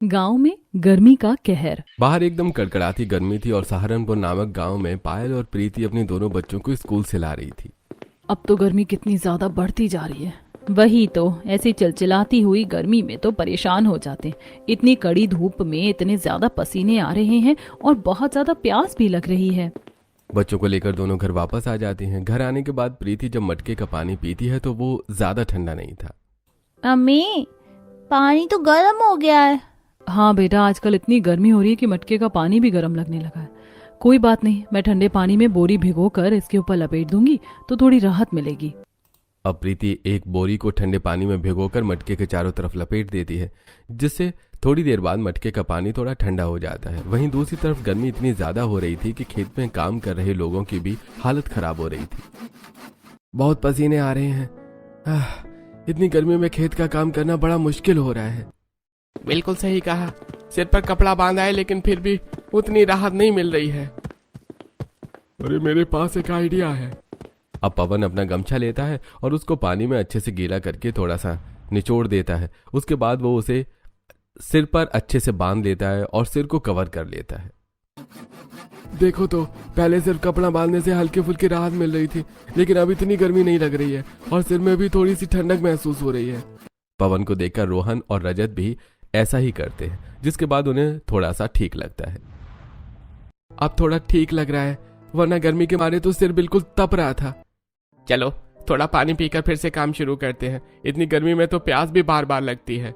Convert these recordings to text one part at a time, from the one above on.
गांव में गर्मी का कहर। बाहर एकदम कड़कड़ाती गर्मी थी और सहारनपुर नामक गांव में पायल और प्रीति अपनी दोनों बच्चों को स्कूल से ला रही थी। अब तो गर्मी कितनी ज्यादा बढ़ती जा रही है। वही तो, ऐसी चिलचिलाती हुई गर्मी में तो परेशान हो जाते हैं। इतनी कड़ी धूप में इतने ज्यादा पसीने आ रहे हैं और बहुत ज्यादा प्यास भी लग रही है। बच्चों को लेकर दोनों घर वापस आ जाती हैं। घर आने के बाद प्रीति जब मटके का पानी पीती है तो वो ज्यादा ठंडा नहीं था। अम्मी, पानी तो गर्म हो गया है। हाँ बेटा, आजकल इतनी गर्मी हो रही है कि मटके का पानी भी गर्म लगने लगा है। कोई बात नहीं, मैं ठंडे पानी में बोरी भिगो कर इसके ऊपर लपेट दूंगी तो थोड़ी राहत मिलेगी। अब प्रीति एक बोरी को ठंडे पानी में भिगोकर मटके के चारों तरफ लपेट देती है, जिससे थोड़ी देर बाद मटके का पानी थोड़ा ठंडा हो जाता है। वहीं दूसरी तरफ गर्मी इतनी ज्यादा हो रही थी कि खेत में काम कर रहे लोगों की भी हालत खराब हो रही थी। बहुत पसीने आ रहे हैं। इतनी गर्मी में खेत का काम करना बड़ा मुश्किल हो रहा है। बिल्कुल सही कहा। सिर पर कपड़ा बांधा है लेकिन फिर भी उतनी राहत नहीं मिल रही है। अरे मेरे पास एक आइडिया है। अब पवन अपना गमछा लेता है और उसको पानी में अच्छे से गीला करके थोड़ा सा निचोड़ देता है। उसके बाद वो उसे सिर पर अच्छे से बांध लेता है और सिर को कवर कर लेता है। देखो तो, पहले सिर्फ कपड़ा बांधने से हल्की फुल्की राहत मिल रही थी, लेकिन अब इतनी गर्मी नहीं लग रही है और सिर में भी थोड़ी सी ठंडक महसूस हो रही है। पवन को देखकर रोहन और रजत भी ऐसा ही करते हैं, जिसके बाद उन्हें थोड़ा सा ठीक लगता है। अब थोड़ा ठीक लग रहा है, वरना गर्मी के मारे तो सिर बिल्कुल तप रहा था। चलो थोड़ा पानी पीकर फिर से काम शुरू करते हैं। इतनी गर्मी में तो प्यास भी बार बार लगती है।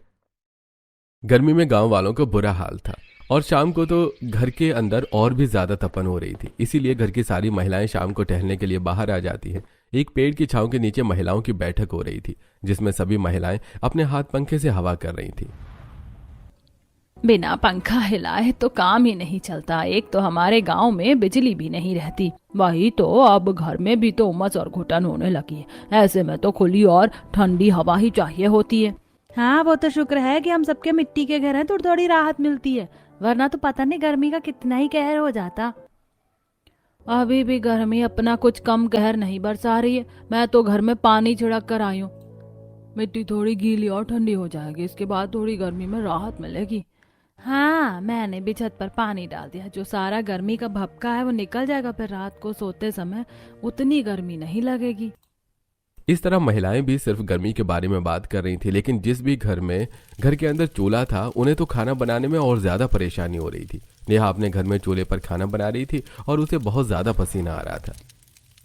गर्मी में गांव वालों का बुरा हाल था और शाम को तो घर के अंदर और भी ज्यादा तपन हो रही थी। इसीलिए घर की सारी महिलाएं शाम को टहलने के लिए बाहर आ जाती हैं। एक पेड़ की छांव के नीचे महिलाओं की बैठक हो रही थी, जिसमें सभी महिलाएं अपने हाथ पंखे से हवा कर रही थी। बिना पंखा हिलाए तो काम ही नहीं चलता। एक तो हमारे गांव में बिजली भी नहीं रहती, वही तो अब घर में भी तो उमस और घुटन होने लगी है। ऐसे में तो खुली और ठंडी हवा ही चाहिए होती है। हाँ, वो तो शुक्र है कि हम सबके मिट्टी के घर हैं तो थोड़ी राहत मिलती है, वरना तो पता नहीं गर्मी का कितना ही कहर हो जाता। अभी भी गर्मी अपना कुछ कम कहर नहीं बरसा रही है। मैं तो घर में पानी छिड़क कर आई हूँ। मिट्टी थोड़ी गीली और ठंडी हो जाएगी, इसके बाद थोड़ी गर्मी में राहत मिलेगी। हाँ, मैंने भी छत पर पानी डाल दिया। जो सारा गर्मी का भपका है वो निकल जाएगा, फिर रात को सोते समय उतनी गर्मी नहीं लगेगी। इस तरह महिलाएं भी सिर्फ गर्मी के बारे में बात कर रही थी, लेकिन जिस भी घर के अंदर चूल्हा था, उन्हें तो खाना बनाने में और ज्यादा परेशानी हो रही थी। नेहा अपने घर में चूल्हे पर खाना बना रही थी और उसे बहुत ज्यादा पसीना आ रहा था।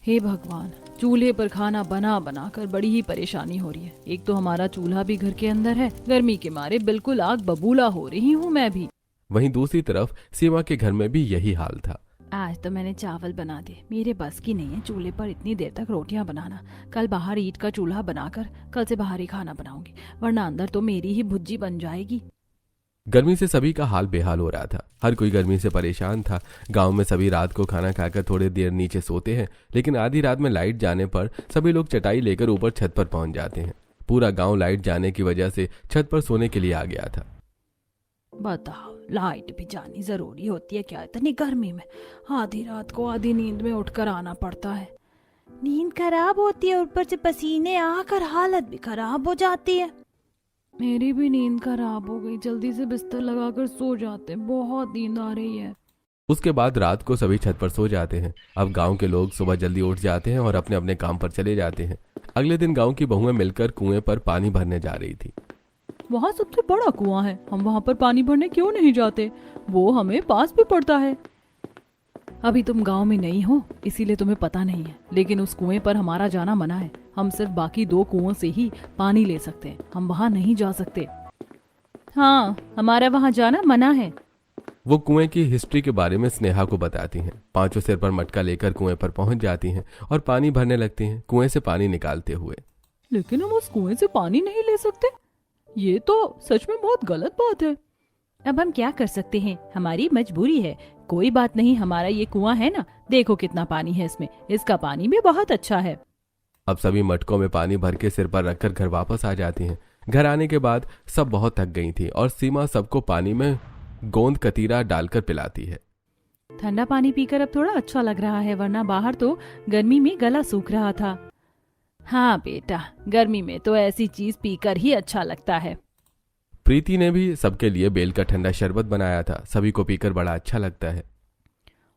हे भगवान, चूल्हे पर खाना बना बना कर बड़ी ही परेशानी हो रही है। एक तो हमारा चूल्हा भी घर के अंदर है, गर्मी के मारे बिल्कुल आग बबूला हो रही हूँ मैं भी। वहीं दूसरी तरफ सीमा के घर में भी यही हाल था। आज तो मैंने चावल बना दिए, मेरे बस की नहीं है चूल्हे पर इतनी देर तक रोटियां बनाना। कल बाहर ईंट का चूल्हा बनाकर कल से बाहर ही खाना बनाऊंगी, वरना अंदर तो मेरी ही भुज्जी बन जाएगी। गर्मी से सभी का हाल बेहाल हो रहा था। हर कोई गर्मी से परेशान था। गांव में सभी रात को खाना खाकर थोड़ी देर नीचे सोते हैं, लेकिन आधी रात में लाइट जाने पर सभी लोग चटाई लेकर ऊपर छत पर पहुंच जाते हैं। पूरा गांव लाइट जाने की वजह से छत पर सोने के लिए आ गया था। बताओ, लाइट भी जानी जरूरी होती है क्या इतनी गर्मी में? आधी रात को आधी नींद में उठकर आना पड़ता है। नींद खराब होती है, ऊपर से पसीने आकर हालत भी खराब हो जाती है। मेरी भी नींद खराब हो गई, जल्दी से बिस्तर लगाकर सो जाते, बहुत नींद आ रही है। उसके बाद रात को सभी छत पर सो जाते हैं। अब गांव के लोग सुबह जल्दी उठ जाते हैं और अपने अपने काम पर चले जाते हैं। अगले दिन गांव की बहुएं मिलकर कुएं पर पानी भरने जा रही थी। वहाँ सबसे बड़ा कुआं है, हम वहाँ पर पानी भरने क्यों नहीं जाते? वो हमें पास भी पड़ता है। अभी तुम गांव में नहीं हो इसीलिए तुम्हें पता नहीं है, लेकिन उस कुएं पर हमारा जाना मना है। हम सिर्फ बाकी 2 कुओं से ही पानी ले सकते हैं, हम वहाँ नहीं जा सकते। हाँ, हमारा वहाँ जाना मना है। वो कुएं की हिस्ट्री के बारे में स्नेहा को बताती हैं। पांचों सिर पर मटका लेकर कुएं पर पहुंच जाती हैं और पानी भरने लगती हैं, कुएं से पानी निकालते हुए। लेकिन हम उस कुएं से पानी नहीं ले सकते, ये तो सच में बहुत गलत बात है। अब हम क्या कर सकते हैं, हमारी मजबूरी है। कोई बात नहीं, हमारा ये कुआं है ना, देखो कितना पानी है इसमें, इसका पानी भी बहुत अच्छा है। अब सभी मटकों में पानी भर के सिर पर रखकर घर वापस आ जाती हैं। घर आने के बाद सब बहुत थक गई थी और सीमा सबको पानी में गोंद कतीरा डालकर पिलाती है। ठंडा पानी पीकर अब थोड़ा अच्छा लग रहा है, वरना बाहर तो गर्मी में गला सूख रहा था। हाँ बेटा, गर्मी में तो ऐसी चीज पीकर ही अच्छा लगता है। प्रीति ने भी सबके लिए बेल का ठंडा शरबत बनाया था। सभी को पीकर बड़ा अच्छा लगता है।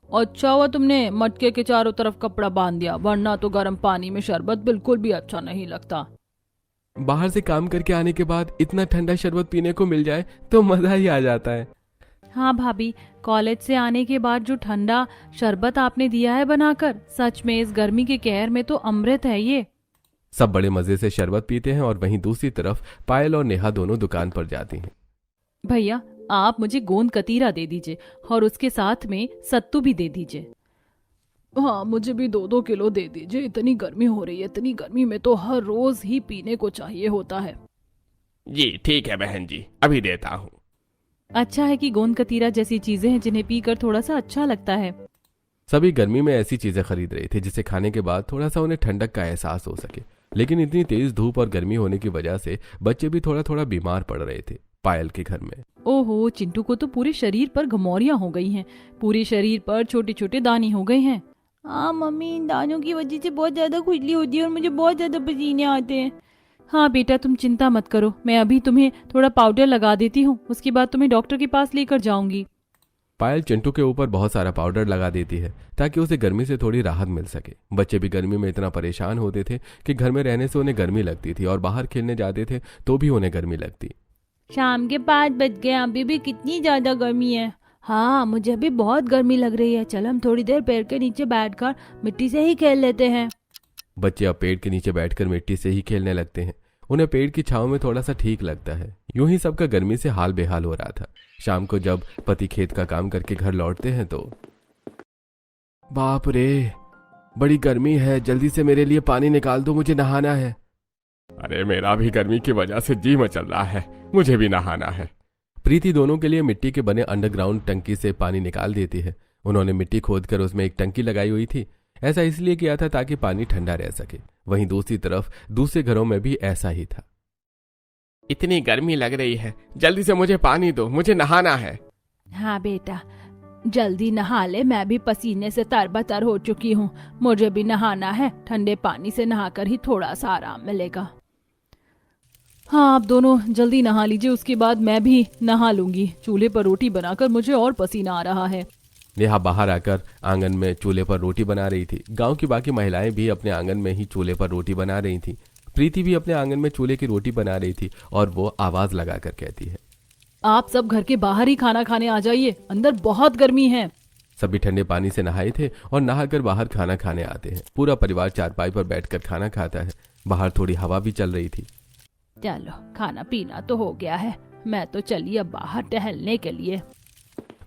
अच्छा हुआ तुमने मटके के चारों तरफ कपड़ा बांध दिया, वरना तो गर्म पानी में शरबत बिल्कुल भी अच्छा नहीं लगता। बाहर से काम करके आने के बाद इतना ठंडा शरबत पीने को मिल जाए तो मजा ही आ जाता है। हाँ भाभी, कॉलेज से आने के बाद जो ठंडा शरबत आपने दिया है बनाकर, सच में इस गर्मी के कहर में तो अमृत है ये। सब बड़े मजे से शरबत पीते हैं और वहीं दूसरी तरफ पायल और नेहा दोनों दुकान पर जाती हैं। भैया आप मुझे गोंद कतीरा दे दीजिए और उसके साथ में सत्तू भी दे दीजिए। हाँ मुझे भी 2-2 किलो दे दीजिए, इतनी गर्मी हो रही है, इतनी गर्मी में तो हर रोज ही पीने को चाहिए होता है। जी ठीक है बहन जी, अभी देता हूँ। अच्छा है कि गोंद कतीरा जैसी चीजें हैं जिन्हें पीकर थोड़ा सा अच्छा लगता है। सभी गर्मी में ऐसी चीजें खरीद रहे थे जिसे खाने के बाद थोड़ा सा उन्हें ठंडक का एहसास हो सके, लेकिन इतनी तेज धूप और गर्मी होने की वजह से बच्चे भी थोड़ा थोड़ा बीमार पड़ रहे थे। पायल के घर में ओहो, चिंटू को तो पूरे शरीर पर घमौरियां हो गई हैं, पूरे शरीर पर छोटे छोटे दाने हो गए हैं। हाँ मम्मी, इन दानों की वजह से बहुत ज्यादा खुजली होती है और मुझे बहुत ज्यादा पसीने आते हैं। हाँ बेटा तुम चिंता मत करो, मैं अभी तुम्हें थोड़ा पाउडर लगा देती हूँ, उसके बाद तुम्हें डॉक्टर के पास लेकर जाऊंगी। पायल चिंटू के ऊपर बहुत सारा पाउडर लगा देती है ताकि उसे गर्मी से थोड़ी राहत मिल सके। बच्चे भी गर्मी में इतना परेशान होते थे कि घर में रहने से उन्हें गर्मी लगती थी और बाहर खेलने जाते थे तो भी उन्हें गर्मी लगती। शाम के 5 बज गए, अभी भी कितनी ज्यादा गर्मी है। हाँ मुझे अभी बहुत गर्मी लग रही है, चल हम थोड़ी देर पेड़ के नीचे बैठकर मिट्टी से ही खेल लेते हैं। बच्चे अब पेड़ के नीचे बैठकर मिट्टी से ही खेलने लगते हैं। उन्हें पेड़ की छांव में थोड़ा सा ठीक लगता है। यूं ही सबका गर्मी से हाल बेहाल हो रहा था। शाम को जब पति खेत का काम करके घर लौटते हैं तो बाप रे, बड़ी गर्मी है, जल्दी से मेरे लिए पानी निकाल दो, मुझे नहाना है। अरे मेरा भी गर्मी की वजह से जी मचल रहा है, मुझे भी नहाना है। प्रीति दोनों के लिए मिट्टी के बने अंडरग्राउंड टंकी से पानी निकाल देती है। उन्होंने मिट्टी खोदकर उसमें एक टंकी लगाई हुई थी। ऐसा इसलिए किया था ताकि पानी ठंडा रह सके। वहीं दूसरी तरफ दूसरे घरों में भी ऐसा ही था। इतनी गर्मी लग रही है, जल्दी से मुझे पानी दो, मुझे नहाना है। हाँ बेटा जल्दी नहा ले, मैं भी पसीने से तरबतर हो चुकी हूँ, मुझे भी नहाना है। ठंडे पानी से नहाकर ही थोड़ा सा आराम मिलेगा। हाँ आप दोनों जल्दी नहा लीजिए, उसके बाद मैं भी नहा लूंगी। चूल्हे पर रोटी बनाकर मुझे और पसीना आ रहा है। नेहा बाहर आकर आंगन में चूल्हे पर रोटी बना रही थी। गांव की बाकी महिलाएं भी अपने आंगन में ही चूल्हे पर रोटी बना रही थी। प्रीति भी अपने आंगन में चूल्हे की रोटी बना रही थी और वो आवाज लगाकर कहती है, आप सब घर के बाहर ही खाना खाने आ जाइए, अंदर बहुत गर्मी है। सभी ठंडे पानी से नहाए थे और नहाकर बाहर खाना खाने आते हैं। पूरा परिवार चारपाई पर बैठकर खाना खाता है। बाहर थोड़ी हवा भी चल रही थी। चलो खाना पीना तो हो गया है, मैं तो चली अब बाहर टहलने के लिए।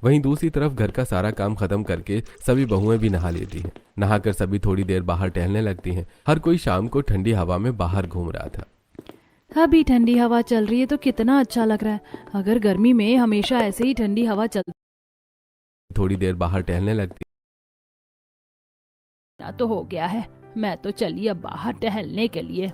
वहीं दूसरी तरफ घर का सारा काम खत्म करके सभी बहुएं भी नहा लेती हैं। नहाकर सभी थोड़ी देर बाहर टहलने लगती हैं। हर कोई शाम को ठंडी हवा में बाहर घूम रहा था। अभी ठंडी हवा चल रही है तो कितना अच्छा लग रहा है। अगर गर्मी में हमेशा ऐसे ही ठंडी हवा चल थोड़ी देर बाहर टहलने लगती। ना तो हो गया है, मैं तो चली अब बाहर टहलने के लिए।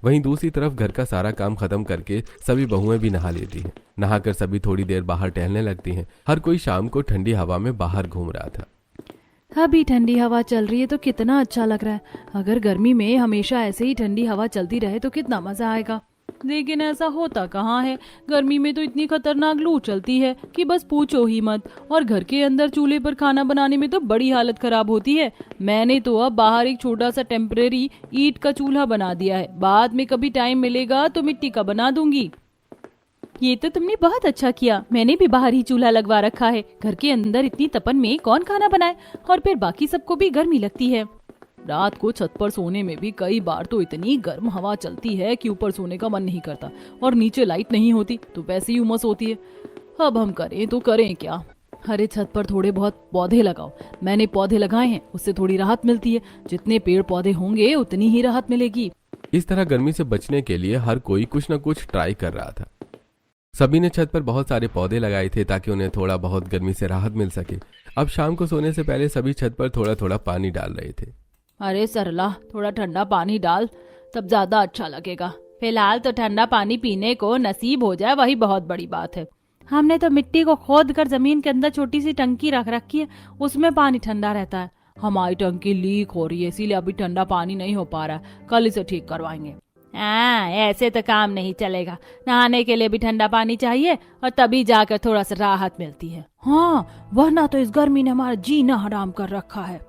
वहीं दूसरी तरफ घर का सारा काम खत्म करके सभी बहुएं भी नहा लेती हैं। नहाकर सभी थोड़ी देर बाहर टहलने लगती हैं। हर कोई शाम को ठंडी हवा में बाहर घूम रहा था। अभी ठंडी हवा चल रही है तो कितना अच्छा लग रहा है। अगर गर्मी में हमेशा ऐसे ही ठंडी हवा चलती रहे तो कितना मजा आएगा। लेकिन ऐसा होता कहाँ है। गर्मी में तो इतनी खतरनाक लू चलती है कि बस पूछो ही मत। और घर के अंदर चूल्हे पर खाना बनाने में तो बड़ी हालत खराब होती है। मैंने तो अब बाहर एक छोटा सा टेम्परेरी ईंट का चूल्हा बना दिया है। बाद में कभी टाइम मिलेगा तो मिट्टी का बना दूंगी। ये तो तुमने बहुत अच्छा किया, मैंने भी बाहर ही चूल्हा लगवा रखा है। घर के अंदर इतनी तपन में कौन खाना बनाए, और फिर बाकी सबको भी गर्मी लगती है। रात को छत पर सोने में भी कई बार तो इतनी गर्म हवा चलती है कि ऊपर सोने का मन नहीं करता, और नीचे लाइट नहीं होती तो वैसे ही उमस होती है। अब हम करें तो करें क्या। अरे छत पर थोड़े बहुत पौधे लगाओ। मैंने पौधे लगाए हैं, उससे थोड़ी राहत मिलती है। जितने पेड़ पौधे होंगे उतनी ही राहत मिलेगी। इस तरह गर्मी से बचने के लिए हर कोई कुछ न कुछ ट्राई कर रहा था। सभी ने छत पर बहुत सारे पौधे लगाए थे ताकि उन्हें थोड़ा बहुत गर्मी से राहत मिल सके। अब शाम को सोने से पहले सभी छत पर थोड़ा थोड़ा पानी डाल रहे थे। अरे सरला, थोड़ा ठंडा पानी डाल, तब ज्यादा अच्छा लगेगा। फिलहाल तो ठंडा पानी पीने को नसीब हो जाए, वही बहुत बड़ी बात है। हमने तो मिट्टी को खोद कर जमीन के अंदर छोटी सी टंकी रख रखी है, उसमें पानी ठंडा रहता है। हमारी टंकी लीक हो रही है, इसीलिए अभी ठंडा पानी नहीं हो पा रहा है। कल इसे ठीक करवाएंगे। ऐसे तो काम नहीं चलेगा। नहाने के लिए भी ठंडा पानी चाहिए और तभी जाकर थोड़ा सा राहत मिलती है। हाँ, वरना तो इस गर्मी ने हमारा जीना हराम कर रखा है।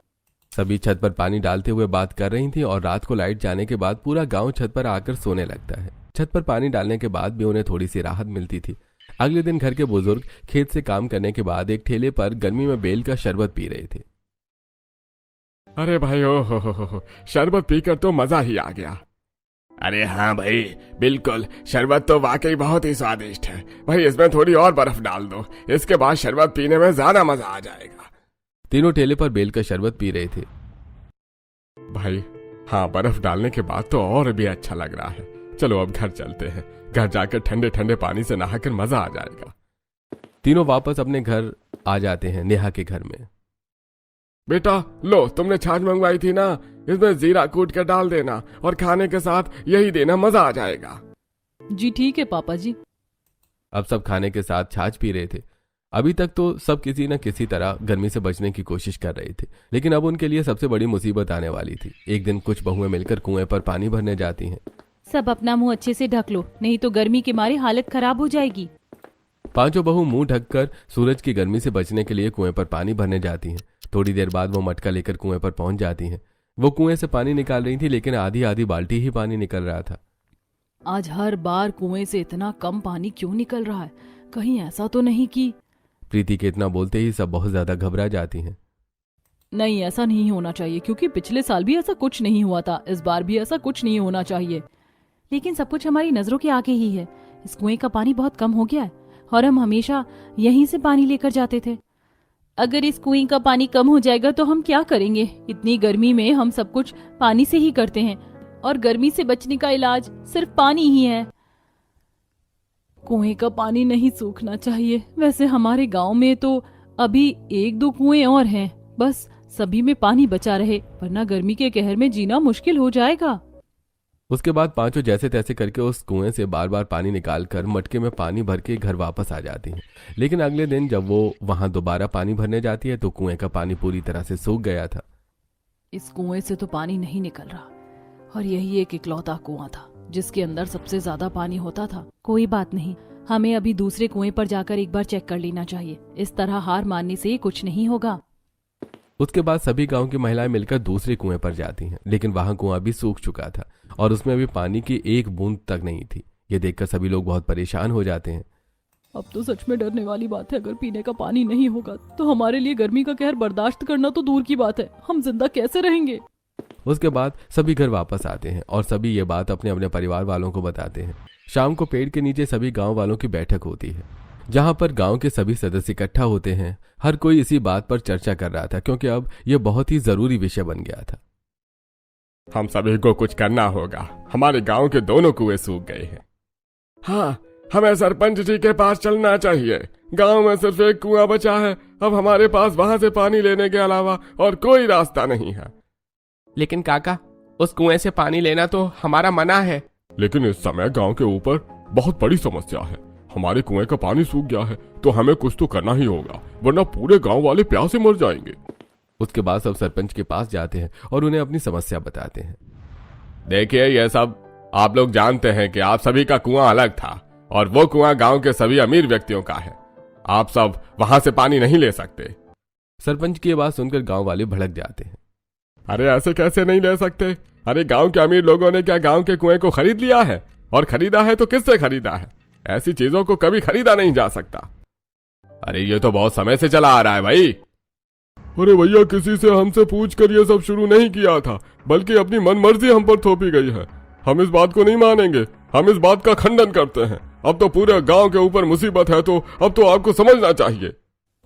सभी छत पर पानी डालते हुए बात कर रही थी और रात को लाइट जाने के बाद पूरा गांव छत पर आकर सोने लगता है। छत पर पानी डालने के बाद भी उन्हें थोड़ी सी राहत मिलती थी। अगले दिन घर के बुजुर्ग खेत से काम करने के बाद एक ठेले पर गर्मी में बेल का शरबत पी रहे थे। अरे भाई ओ हो, शरबत पीकर तो मजा ही आ गया। अरे हाँ भाई, बिल्कुल, शरबत तो वाकई बहुत ही स्वादिष्ट है भाई। इसमें थोड़ी और बर्फ डाल दो, इसके बाद शरबत पीने में ज्यादा मजा आ जाएगा। तीनों ठेले पर बेल का शरबत पी रहे थे। भाई हाँ, बर्फ डालने के बाद तो और भी अच्छा लग रहा है। चलो अब घर चलते हैं, घर जाकर ठंडे ठंडे पानी से नहाकर मजा आ जाएगा। तीनों वापस अपने घर आ जाते हैं। नेहा के घर में, बेटा लो, तुमने छाछ मंगवाई थी ना, इसमें जीरा कूट कर डाल देना और खाने के साथ यही देना, मजा आ जाएगा। जी ठीक है पापा जी। अब सब खाने के साथ छाछ पी रहे थे। अभी तक तो सब किसी न किसी तरह गर्मी से बचने की कोशिश कर रहे थे, लेकिन अब उनके लिए सबसे बड़ी मुसीबत आने वाली थी। एक दिन कुछ बहुएं मिलकर कुएं पर पानी भरने जाती हैं। सब अपना मुंह अच्छे से ढक लो, नहीं तो गर्मी के मारे हालत खराब हो जाएगी। पांचों बहू मुंह ढककर सूरज की गर्मी से बचने के लिए कुएं पर पानी भरने जाती हैं। थोड़ी देर बाद वो मटका लेकर कुएं पर पहुंच जाती हैं। वो कुएं से पानी निकाल रही थी, लेकिन आधी आधी बाल्टी ही पानी निकल रहा था। आज हर बार कुएं से इतना कम पानी क्यों निकल रहा है? कहीं ऐसा तो नहीं कि... प्रीति के इतना बोलते ही सब बहुत ज्यादा घबरा जाती हैं। नहीं, ऐसा नहीं होना चाहिए, क्योंकि पिछले साल भी ऐसा कुछ नहीं हुआ था। इस बार भी ऐसा कुछ नहीं होना चाहिए। लेकिन सब कुछ हमारी नजरों के आगे ही है। इस कुएं का पानी बहुत कम हो गया है और हम हमेशा यहीं से पानी लेकर जाते थे। अगर इस कुएं का पानी कम हो जाएगा तो हम क्या करेंगे? इतनी गर्मी में हम सब कुछ पानी से ही करते हैं और गर्मी से बचने का इलाज सिर्फ पानी ही है। कुएं का पानी नहीं सूखना चाहिए। वैसे हमारे गांव में तो अभी 1-2 कुएं और हैं, बस सभी में पानी बचा रहे, वरना गर्मी के कहर में जीना मुश्किल हो जाएगा। उसके बाद पांचों जैसे तैसे करके उस कुएं से बार बार पानी निकालकर मटके में पानी भर के घर वापस आ जाती हैं। लेकिन अगले दिन जब वो वहां दोबारा पानी भरने जाती है तो कुएं का पानी पूरी तरह से सूख गया था। इस कुएं से तो पानी नहीं निकल रहा, और यही एक इकलौता कुआं था जिसके अंदर सबसे ज्यादा पानी होता था। कोई बात नहीं, हमें अभी दूसरे कुएं पर जाकर एक बार चेक कर लेना चाहिए। इस तरह हार मानने से कुछ नहीं होगा। उसके बाद सभी गांव की महिलाएं मिलकर दूसरे कुएं पर जाती हैं, लेकिन वहां कुआं भी सूख चुका था और उसमें भी पानी की एक बूंद तक नहीं थी। ये देखकर सभी लोग बहुत परेशान हो जाते हैं। अब तो सच में डरने वाली बात है। अगर पीने का पानी नहीं होगा तो हमारे लिए गर्मी का कहर बर्दाश्त करना तो दूर की बात है, हम जिंदा कैसे रहेंगे? उसके बाद सभी घर वापस आते हैं और सभी ये बात अपने अपने परिवार वालों को बताते हैं। शाम को पेड़ के नीचे सभी गांव वालों की बैठक होती है, जहां पर गांव के सभी सदस्य इकट्ठा होते हैं। हर कोई इसी बात पर चर्चा कर रहा था, क्योंकि अब यह बहुत ही जरूरी विषय बन गया था। हम सभी को कुछ करना होगा। हमारे गांव के दोनों कुएं सूख गए हैं। हाँ, हमें सरपंच जी के पास चलना चाहिए। गांव में सिर्फ एक कुआं बचा है। अब हमारे पास वहां से पानी लेने के अलावा और कोई रास्ता नहीं है। लेकिन काका, उस कुएं से पानी लेना तो हमारा मना है। लेकिन इस समय गांव के ऊपर बहुत बड़ी समस्या है। हमारे कुएं का पानी सूख गया है तो हमें कुछ तो करना ही होगा, वरना पूरे गांव वाले प्यास से मर जाएंगे। उसके बाद सब सरपंच के पास जाते हैं और उन्हें अपनी समस्या बताते हैं। देखिए, यह सब आप लोग जानते हैं कि आप सभी का कुआं अलग था और वो कुआं गांव के सभी अमीर व्यक्तियों का है। आप सब वहां से पानी नहीं ले सकते। सरपंच की बात सुनकर गांव वाले भड़क जाते हैं। अरे ऐसे कैसे नहीं ले सकते? अरे गांव के अमीर लोगों ने क्या गांव के कुएं को खरीद लिया है? और खरीदा है तो किससे खरीदा है? ऐसी चीजों को कभी खरीदा नहीं जा सकता। अरे ये तो बहुत समय से चला आ रहा है भाई। अरे भैया, किसी से हमसे पूछ कर ये सब शुरू नहीं किया था, बल्कि अपनी मनमर्जी हम पर थोपी गई है। हम इस बात को नहीं मानेंगे। हम इस बात का खंडन करते हैं। अब तो पूरे गांव के ऊपर मुसीबत है, तो अब तो आपको समझना चाहिए।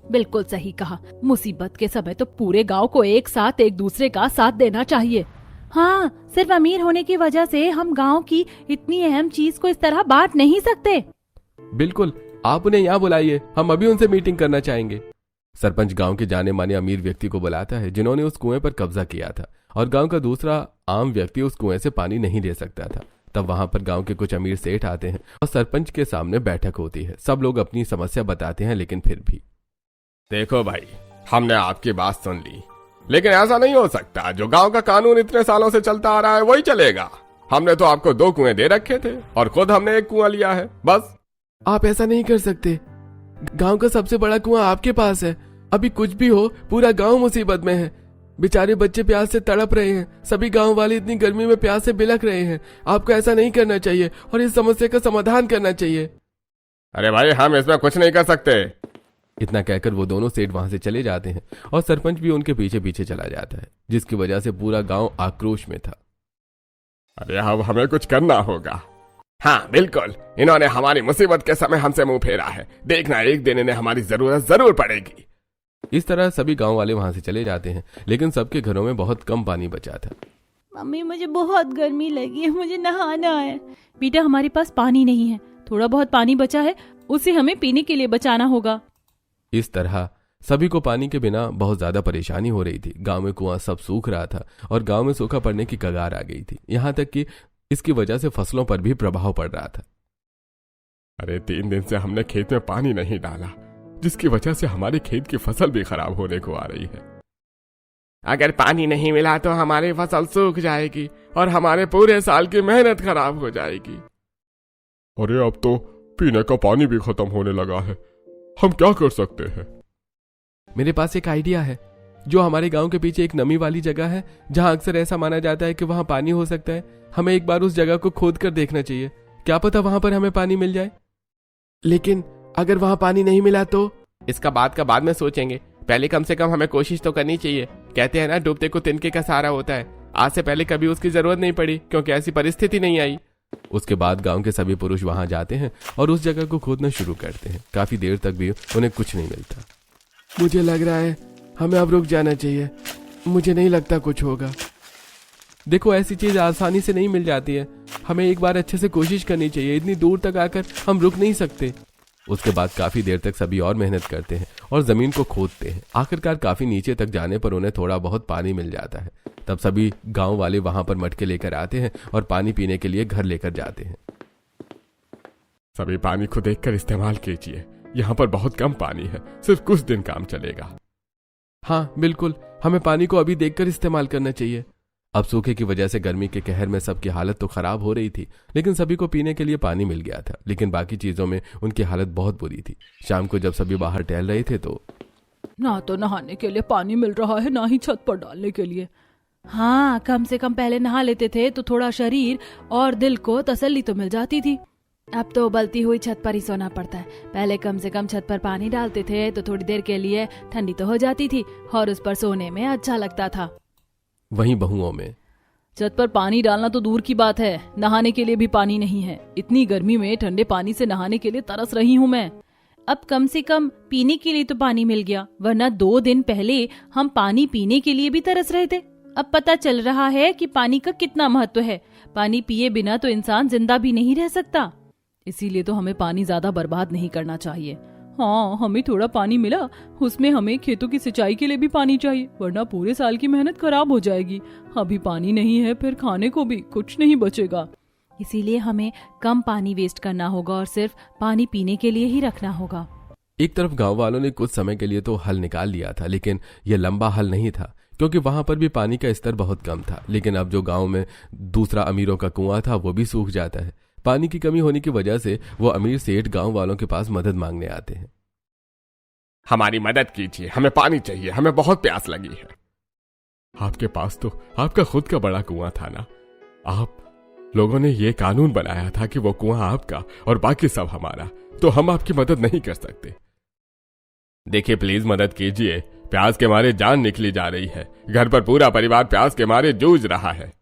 बिल्कुल सही कहा। मुसीबत के समय तो पूरे गांव को एक साथ एक दूसरे का साथ देना चाहिए। हाँ, सिर्फ अमीर होने की वजह से हम गांव की इतनी अहम चीज को इस तरह बांट नहीं सकते। बिल्कुल, आप उन्हें यहाँ बुलाइए, हम अभी उनसे मीटिंग करना चाहेंगे। सरपंच गांव के जाने माने अमीर व्यक्ति को बुलाता है, जिन्होंने उस कुएं पर कब्जा किया था और गांव का दूसरा आम व्यक्ति उस कुएं से पानी नहीं ले सकता था। तब वहां पर गांव के कुछ अमीर सेठ आते हैं और सरपंच के सामने बैठक होती है। सब लोग अपनी समस्या बताते हैं, लेकिन फिर भी, देखो भाई, हमने आपकी बात सुन ली, लेकिन ऐसा नहीं हो सकता। जो गांव का कानून इतने सालों से चलता आ रहा है वही चलेगा। हमने तो आपको 2 कुएं दे रखे थे और खुद हमने एक कुआं लिया है बस। आप ऐसा नहीं कर सकते। गांव का सबसे बड़ा कुआं आपके पास है। अभी कुछ भी हो पूरा गांव मुसीबत में है। बेचारे बच्चे प्यास से तड़प रहे हैं। सभी गांव वाले इतनी गर्मी में प्यास से बिलख रहे हैं। आपको ऐसा नहीं करना चाहिए और इस समस्या का समाधान करना चाहिए। अरे भाई हम इसमें कुछ नहीं कर सकते। इतना कहकर वो दोनों सेठ वहां से चले जाते हैं और सरपंच भी उनके पीछे पीछे चला जाता है, जिसकी वजह से पूरा गांव आक्रोश में था। अरे अब हमें कुछ करना होगा। हाँ बिल्कुल, इन्होंने हमारी मुसीबत के समय हमसे मुंह फेरा है। देखना एक दिन इन्हें हमारी जरूरत जरूर पड़ेगी। इस तरह सभी गांव वाले वहां से चले जाते हैं, लेकिन सबके घरों में बहुत कम पानी बचा था। मम्मी मुझे बहुत गर्मी लगी है, मुझे नहाना है। बेटा हमारे पास पानी नहीं है, थोड़ा बहुत पानी बचा है उसे हमें पीने के लिए बचाना होगा। इस तरह सभी को पानी के बिना बहुत ज्यादा परेशानी हो रही थी। गांव में कुआं सब सूख रहा था और गांव में सूखा पड़ने की कगार आ गई थी। यहां तक कि इसकी वजह से फसलों पर भी प्रभाव पड़ रहा था। अरे 3 दिन से हमने खेत में पानी नहीं डाला, जिसकी वजह से हमारे खेत की फसल भी खराब होने को आ रही है। अगर पानी नहीं मिला तो हमारी फसल सूख जाएगी और हमारे पूरे साल की मेहनत खराब हो जाएगी। अरे अब तो पीने का पानी भी खत्म होने लगा है, हम क्या कर सकते हैं? मेरे पास एक आइडिया है। जो हमारे गांव के पीछे एक नमी वाली जगह है, जहां अक्सर ऐसा माना जाता है कि वहां पानी हो सकता है। हमें एक बार उस जगह को खोद कर देखना चाहिए। क्या पता वहां पर हमें पानी मिल जाए। लेकिन अगर वहां पानी नहीं मिला तो? इसका बाद में सोचेंगे। पहले कम से कम हमें कोशिश तो करनी चाहिए। कहते हैं ना, डूबते को तिनके का सहारा होता है। आज से पहले कभी उसकी जरूरत नहीं पड़ी क्योंकि ऐसी परिस्थिति नहीं आई। उसके बाद गांव के सभी पुरुष वहां जाते हैं और उस जगह को खोदना शुरू करते हैं। काफी देर तक भी उन्हें कुछ नहीं मिलता। मुझे लग रहा है हमें अब रुक जाना चाहिए। मुझे नहीं लगता कुछ होगा। देखो, ऐसी चीज आसानी से नहीं मिल जाती है। हमें एक बार अच्छे से कोशिश करनी चाहिए। इतनी दूर तक आकर हम रुक नहीं सकते। उसके बाद काफी देर तक सभी और मेहनत करते हैं और जमीन को खोदते हैं। आखिरकार काफी नीचे तक जाने पर उन्हें थोड़ा बहुत पानी मिल जाता है। तब सभी गांव वाले वहां पर मटके लेकर आते हैं और पानी पीने के लिए घर लेकर जाते हैं। सभी पानी को देखकर इस्तेमाल कीजिए। यहाँ पर बहुत कम पानी है, सिर्फ कुछ दिन काम चलेगा। हाँ बिल्कुल, हमें पानी को अभी देखकर इस्तेमाल करना चाहिए। अब सूखे की वजह से गर्मी के कहर में सबकी हालत तो खराब हो रही थी, लेकिन सभी को पीने के लिए पानी मिल गया था। लेकिन बाकी चीजों में उनकी हालत बहुत बुरी थी। शाम को जब सभी बाहर टहल रहे थे तो नहाने के लिए पानी मिल रहा है, ना ही छत पर डालने के लिए। हाँ, कम से कम पहले नहा लेते थे तो थोड़ा शरीर और दिल को तसल्ली तो मिल जाती थी। अब तो उबलती हुई छत पर ही सोना पड़ता है। पहले कम से कम छत पर पानी डालते थे तो थोड़ी देर के लिए ठंडी तो हो जाती थी और उस पर सोने में अच्छा लगता था। वहीं बहुओं में छत पर पानी डालना तो दूर की बात है, नहाने के लिए भी पानी नहीं है। इतनी गर्मी में ठंडे पानी से नहाने के लिए तरस रही हूँ मैं। अब कम से कम पीने के लिए तो पानी मिल गया, वरना 2 दिन पहले हम पानी पीने के लिए भी तरस रहे थे। अब पता चल रहा है कि पानी का कितना महत्व है। पानी पिए बिना तो इंसान जिंदा भी नहीं रह सकता। इसीलिए तो हमें पानी ज्यादा बर्बाद नहीं करना चाहिए। हाँ, हमें थोड़ा पानी मिला, उसमें हमें खेतों की सिंचाई के लिए भी पानी चाहिए, वरना पूरे साल की मेहनत खराब हो जाएगी। अभी पानी नहीं है, फिर खाने को भी कुछ नहीं बचेगा। इसीलिए हमें कम पानी वेस्ट करना होगा और सिर्फ पानी पीने के लिए ही रखना होगा। एक तरफ गांव वालों ने कुछ समय के लिए तो हल निकाल लिया था, लेकिन यह लंबा हल नहीं था क्योंकि वहां पर भी पानी का स्तर बहुत कम था। लेकिन अब जो गांव में दूसरा अमीरों का कुआं था वो भी सूख जाता है। पानी की कमी होने की वजह से वो अमीर सेठ गांव वालों के पास मदद मांगने आते हैं। हमारी मदद कीजिए, हमें पानी चाहिए, हमें बहुत प्यास लगी है। आपके पास तो आपका खुद का बड़ा कुआं था ना। आप लोगों ने ये कानून बनाया था कि वो कुआं आपका और बाकी सब हमारा, तो हम आपकी मदद नहीं कर सकते। देखिए प्लीज मदद कीजिए, प्यास के मारे जान निकली जा रही है। घर पर पूरा परिवार प्यास के मारे जूझ रहा है।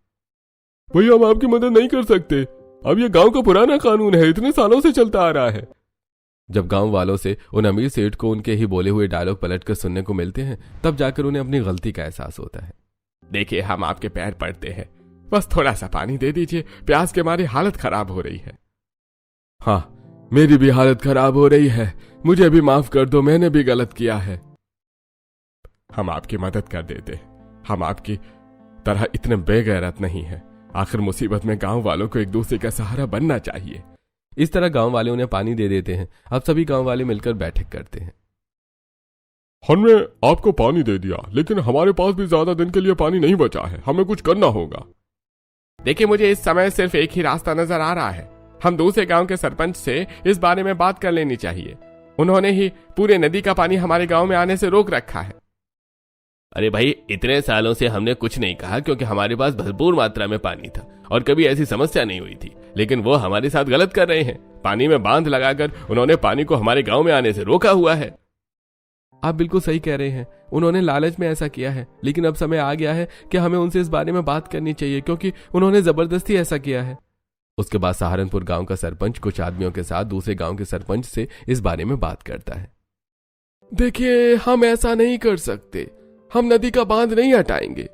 भैया हम आपकी मदद नहीं कर सकते, अब ये गांव का पुराना कानून है, इतने सालों से चलता आ रहा है। जब गांव वालों से उन अमीर सेठ को उनके ही बोले हुए डायलॉग पलटकर सुनने को मिलते हैं, तब जाकर उन्हें अपनी गलती का एहसास होता है। देखिए हम आपके पैर पड़ते हैं, बस थोड़ा सा पानी दे दीजिए, प्यास के मारे हालत खराब हो रही है। हाँ, मेरी भी हालत खराब हो रही है, मुझे भी माफ कर दो, मैंने भी गलत किया है। हम आपकी मदद कर देते, हम आपकी तरह इतने बेगैरत नहीं है। आखिर मुसीबत में गांव वालों को एक दूसरे का सहारा बनना चाहिए। इस तरह गांव वाले उन्हें पानी दे देते हैं। अब सभी गांव वाले मिलकर बैठक करते हैं। हमने आपको पानी दे दिया, लेकिन हमारे पास भी ज्यादा दिन के लिए पानी नहीं बचा है, हमें कुछ करना होगा। देखिए, मुझे इस समय सिर्फ एक ही रास्ता नजर आ रहा है। हम दूसरे गांव के सरपंच से इस बारे में बात कर लेनी चाहिए। उन्होंने ही पूरे नदी का पानी हमारे गांव में आने से रोक रखा है। अरे भाई, इतने सालों से हमने कुछ नहीं कहा क्योंकि हमारे पास भरपूर मात्रा में पानी था और कभी ऐसी समस्या नहीं हुई थी, लेकिन वो हमारे साथ गलत कर रहे हैं। पानी में बांध लगाकर उन्होंने पानी को हमारे गांव में आने से रोका हुआ है। आप बिल्कुल सही कह रहे हैं, उन्होंने लालच में ऐसा किया है, लेकिन अब समय आ गया है कि हमें उनसे इस बारे में बात करनी चाहिए क्योंकि उन्होंने जबरदस्ती ऐसा किया है। उसके बाद सहारनपुर गांव का सरपंच कुछ आदमियों के साथ दूसरे गांव के सरपंच से इस बारे में बात करता है। देखिए, हम ऐसा नहीं कर सकते, हम नदी का बांध नहीं हटाएंगे।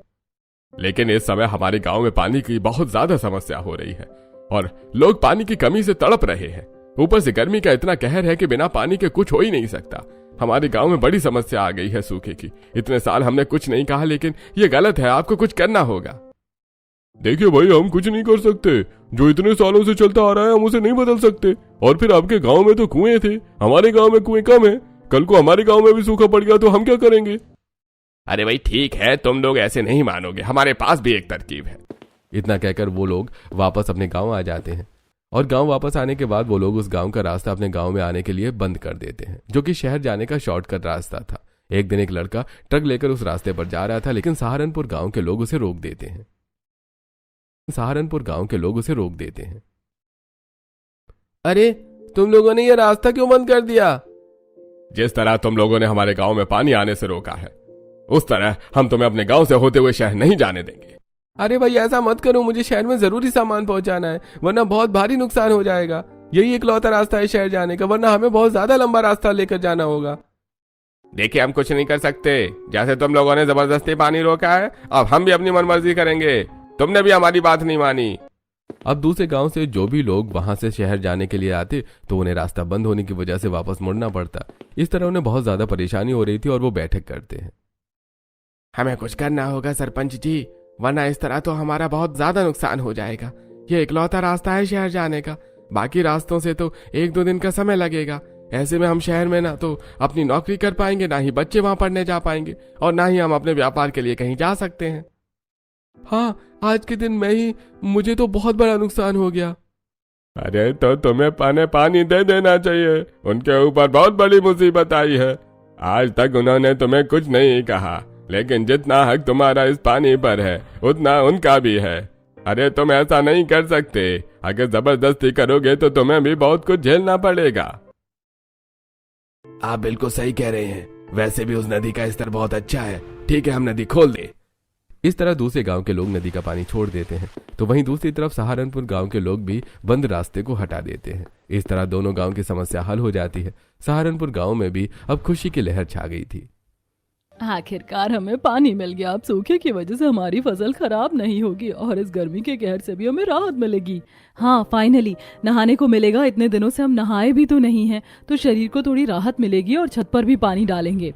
लेकिन इस समय हमारे गांव में पानी की बहुत ज्यादा समस्या हो रही है और लोग पानी की कमी से तड़प रहे हैं। ऊपर से गर्मी का इतना कहर है कि बिना पानी के कुछ हो ही नहीं सकता। हमारे गांव में बड़ी समस्या आ गई है सूखे की। इतने साल हमने कुछ नहीं कहा, लेकिन ये गलत है, आपको कुछ करना होगा। देखिए भाई, हम कुछ नहीं कर सकते। जो इतने सालों से चलता आ रहा है हम उसे नहीं बदल सकते। और फिर आपके गांव में तो कुएं थे, हमारे गांव में कुएं कम है। कल को हमारे गांव में भी सूखा पड़ गया तो हम क्या करेंगे? अरे भाई ठीक है, तुम लोग ऐसे नहीं मानोगे, हमारे पास भी एक तरकीब है। इतना कहकर वो लोग वापस अपने गांव आ जाते हैं और गांव वापस आने के बाद वो लोग उस गांव का रास्ता अपने गांव में आने के लिए बंद कर देते हैं, जो कि शहर जाने का शॉर्टकट रास्ता था। एक दिन एक लड़का ट्रक लेकर उस रास्ते पर जा रहा था, लेकिन सहारनपुर गांव के लोग उसे रोक देते हैं। अरे, तुम लोगों ने यह रास्ता क्यों बंद कर दिया? जिस तरह तुम लोगों ने हमारे गांव में पानी आने से रोका है, उस तरह हम तुम्हें अपने गांव से होते हुए शहर नहीं जाने देंगे। अरे भाई, ऐसा मत करो, मुझे शहर में जरूरी सामान पहुंचाना है, वरना बहुत भारी नुकसान हो जाएगा। यही इकलौता रास्ता है शहर जाने का, वरना हमें बहुत ज्यादा लंबा रास्ता लेकर जाना होगा। देखिए, हम कुछ नहीं कर सकते। जैसे तुम लोगों ने जबरदस्ती पानी रोका है, अब हम भी अपनी मनमर्जी करेंगे। तुमने भी हमारी बात नहीं मानी। अब दूसरे गांव से जो भी लोग वहां से शहर जाने के लिए आते तो उन्हें रास्ता बंद होने की वजह से वापस मुड़ना पड़ता। इस तरह उन्हें बहुत ज्यादा परेशानी हो रही थी और वो बैठक करते हैं। हमें कुछ करना होगा सरपंच जी, वरना इस तरह तो हमारा बहुत ज्यादा नुकसान हो जाएगा। ये इकलौता रास्ता है शहर जाने का, बाकी रास्तों से तो 1-2 दिन का समय लगेगा। ऐसे में हम शहर में ना तो अपनी नौकरी कर पाएंगे, ना ही बच्चे वहां पढ़ने जा पाएंगे, और ना ही हम अपने व्यापार के लिए कहीं जा सकते हैं। हाँ, आज के दिन मुझे तो बहुत बड़ा नुकसान हो गया। अरे तो तुम्हें पानी दे देना चाहिए, उनके ऊपर बहुत बड़ी मुसीबत आई है। आज तक उन्होंने तुम्हें कुछ नहीं कहा, लेकिन जितना हक तुम्हारा इस पानी पर है उतना उनका भी है। अरे तुम ऐसा नहीं कर सकते, अगर जबरदस्ती करोगे तो तुम्हें भी बहुत कुछ झेलना पड़ेगा। आप बिल्कुल सही कह रहे हैं, वैसे भी उस नदी का स्तर बहुत अच्छा है। ठीक है, हम नदी खोल दे। इस तरह दूसरे गांव के लोग नदी का पानी छोड़ देते हैं, तो वहीं दूसरी तरफ सहारनपुर गांव के लोग भी बंद रास्ते को हटा देते हैं। इस तरह दोनों गांव की समस्या हल हो जाती है। सहारनपुर गांव में भी अब खुशी की लहर छा गई थी। आखिरकार हमें पानी मिल गया। अब सूखे की वजह से हमारी फसल खराब नहीं होगी और इस गर्मी के कहर से भी हमें राहत मिलेगी। हाँ, फाइनली नहाने को मिलेगा। इतने दिनों से हम नहाए भी तो नहीं हैं, तो शरीर को थोड़ी राहत मिलेगी और छत पर भी पानी डालेंगे।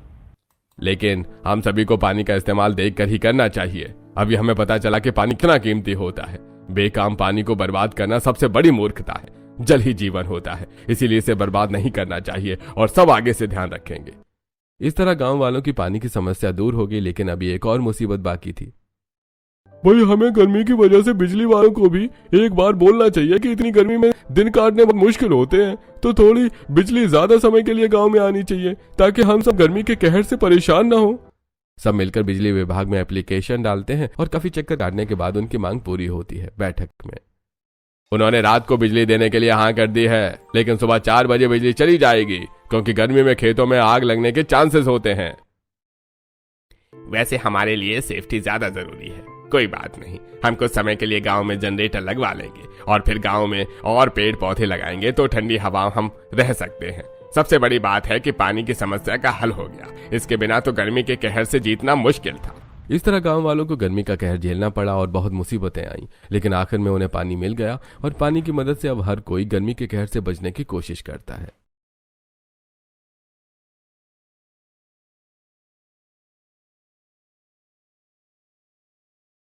लेकिन हम सभी को पानी का इस्तेमाल देखकर ही करना चाहिए। अभी हमें पता चला कि पानी कितना कीमती होता है। बेकाम पानी को बर्बाद करना सबसे बड़ी मूर्खता है। जल ही जीवन होता है, इसीलिए इसे बर्बाद नहीं करना चाहिए और सब आगे से ध्यान रखेंगे। इस तरह गांव वालों की पानी की समस्या दूर हो गई, लेकिन अभी एक और मुसीबत बाकी थी। भाई, हमें गर्मी की वजह से बिजली वालों को भी एक बार बोलना चाहिए कि इतनी गर्मी में दिन काटने बहुत मुश्किल होते हैं, तो थोड़ी बिजली ज्यादा समय के लिए गांव में आनी चाहिए, ताकि हम सब गर्मी के कहर से परेशान ना हो। सब मिलकर बिजली विभाग में एप्लीकेशन डालते हैं और काफी चक्कर काटने के बाद उनकी मांग पूरी होती है। बैठक में उन्होंने रात को बिजली देने के लिए हाँ कर दी है, लेकिन सुबह 4 बजे बिजली चली जाएगी, क्योंकि गर्मी में खेतों में आग लगने के चांसेस होते हैं। वैसे हमारे लिए सेफ्टी ज्यादा जरूरी है। कोई बात नहीं, हम कुछ समय के लिए गांव में जनरेटर लगवा लेंगे और फिर गांव में और पेड़ पौधे लगाएंगे, तो ठंडी हवा हम रह सकते हैं। सबसे बड़ी बात है कि पानी की समस्या का हल हो गया। इसके बिना तो गर्मी के कहर से जीतना मुश्किल था। इस तरह गांव वालों को गर्मी का कहर झेलना पड़ा और बहुत मुसीबतें आईं, लेकिन आखिर में उन्हें पानी मिल गया और पानी की मदद से अब हर कोई गर्मी के कहर से बचने की कोशिश करता है।